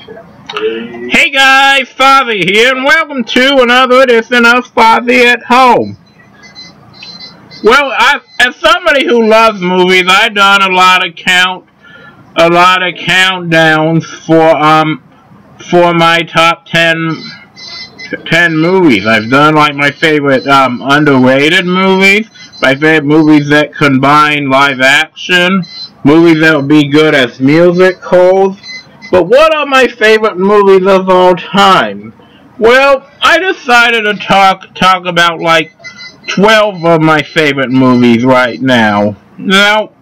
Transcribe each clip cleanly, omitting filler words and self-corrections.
Hey guys, Fozzie here, and welcome to another edition of Fozzie at Home. Well, as somebody who loves movies, I've done a lot of countdowns for my top 10 movies. I've done like my favorite underrated movies, my favorite movies that combine live action, movies that would be good as musicals. But what are my favorite movies of all time? Well, I decided to talk about like 12 of my favorite movies right now. Now,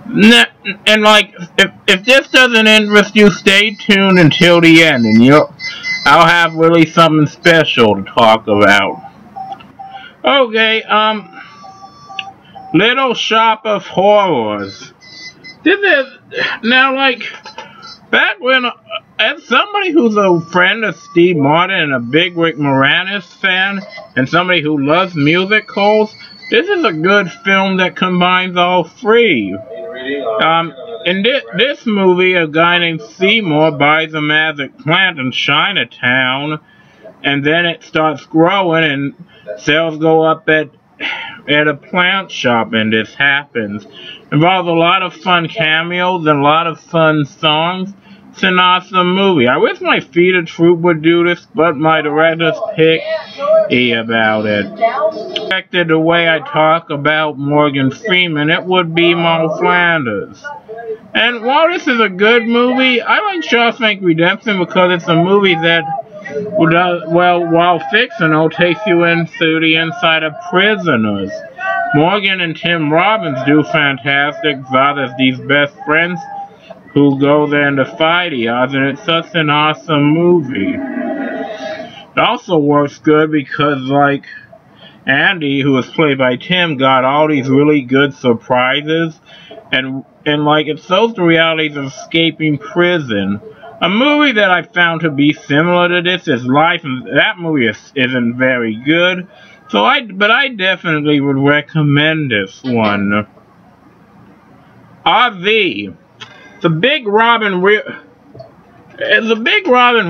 and like, if this doesn't interest you, stay tuned until the end, and I'll have really something special to talk about. Okay, Little Shop of Horrors. This is, now like, back when, as somebody who's a friend of Steve Martin and a big Rick Moranis fan, and somebody who loves musicals, this is a good film that combines all three. In this movie, a guy named Seymour buys a magic plant in Chinatown, and then it starts growing, and sales go up at a plant shop, and this happens. Involves a lot of fun cameos and a lot of fun songs. It's an awesome movie. I wish my theater troupe would do this, but my director's picky about it. Affected the way I talk about Morgan Freeman, it would be Mo Flanders. And while this is a good movie, I like Shawshank Redemption because it's a movie that, well, while fictional, takes you into the inside of prisoners. Morgan and Tim Robbins do fantastic jobs as these best friends who go there to fight the odds, and it's such an awesome movie. It also works good because, like, Andy, who was played by Tim, got all these really good surprises, and like, it shows the realities of escaping prison. A movie that I found to be similar to this is Life, and that movie isn't very good, but I definitely would recommend this one. RV. The big Robin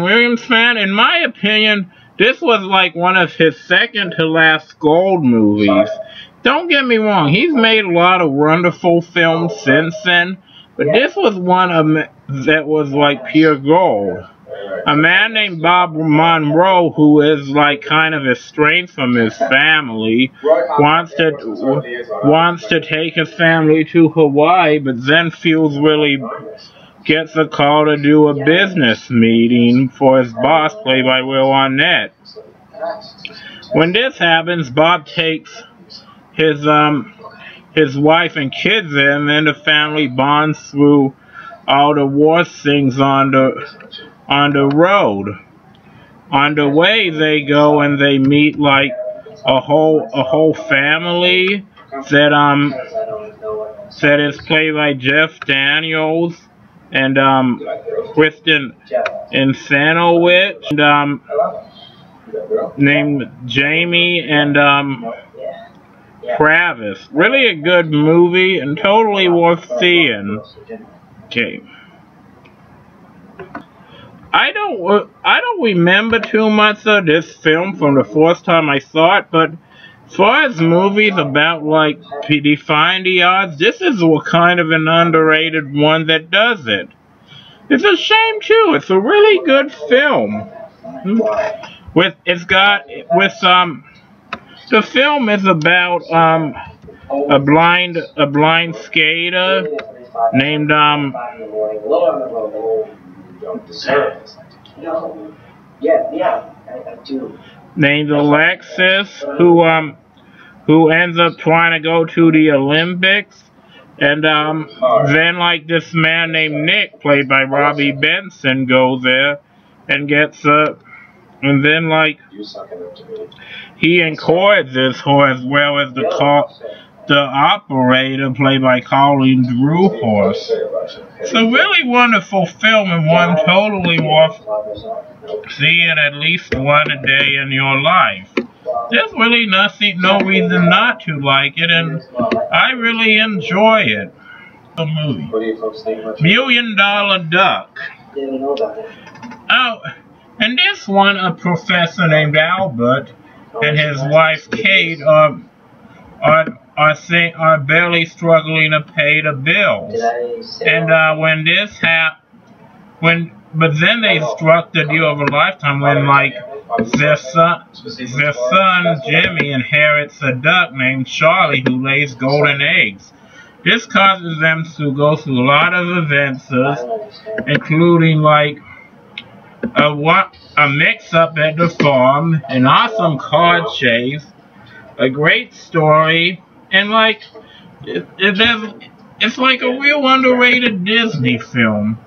Williams fan, in my opinion, this was like one of his second to last gold movies. Don't get me wrong, he's made a lot of wonderful films since then, but this was one that was like pure gold. A man named Bob Monroe, who is like kind of estranged from his family, wants to take his family to Hawaii, but then gets a call to do a business meeting for his boss, played by Will Arnett. When this happens, Bob takes his wife and kids in, and the family bonds through all the worst things on the road. On the way, they go and they meet like a whole family that is played by Jeff Daniels and Kristen Insanowicz, and named Jamie and Travis. Really a good movie and totally worth seeing. Okay. I don't remember too much of this film from the first time I saw it, but as far as movies about like defying the odds, this is kind of an underrated one that does it. It's a shame too. It's a really good film. The film is about a blind skater named named Alexis, who ends up trying to go to the Olympics, and then like this man named Nick, played by Robbie Benson, goes there and gets and then like he encourages her, as well as the operator, played by Colleen Drewhorst. It's a really wonderful film, and one totally worth seeing at least one a day in your life. There's really no reason not to like it, and I really enjoy it. The movie $1 Million Duck. Didn't even know about that. Oh, and this one, a professor named Albert and his wife Kate are barely struggling to pay the bills. Did I say And when this but then they struck the deal of a lifetime when, like, their son Jimmy inherits a duck named Charlie who lays golden eggs. This causes them to go through a lot of adventures, including, like, a mix-up at the farm, an awesome car chase, a great story, and, like, it's like a real underrated Disney film.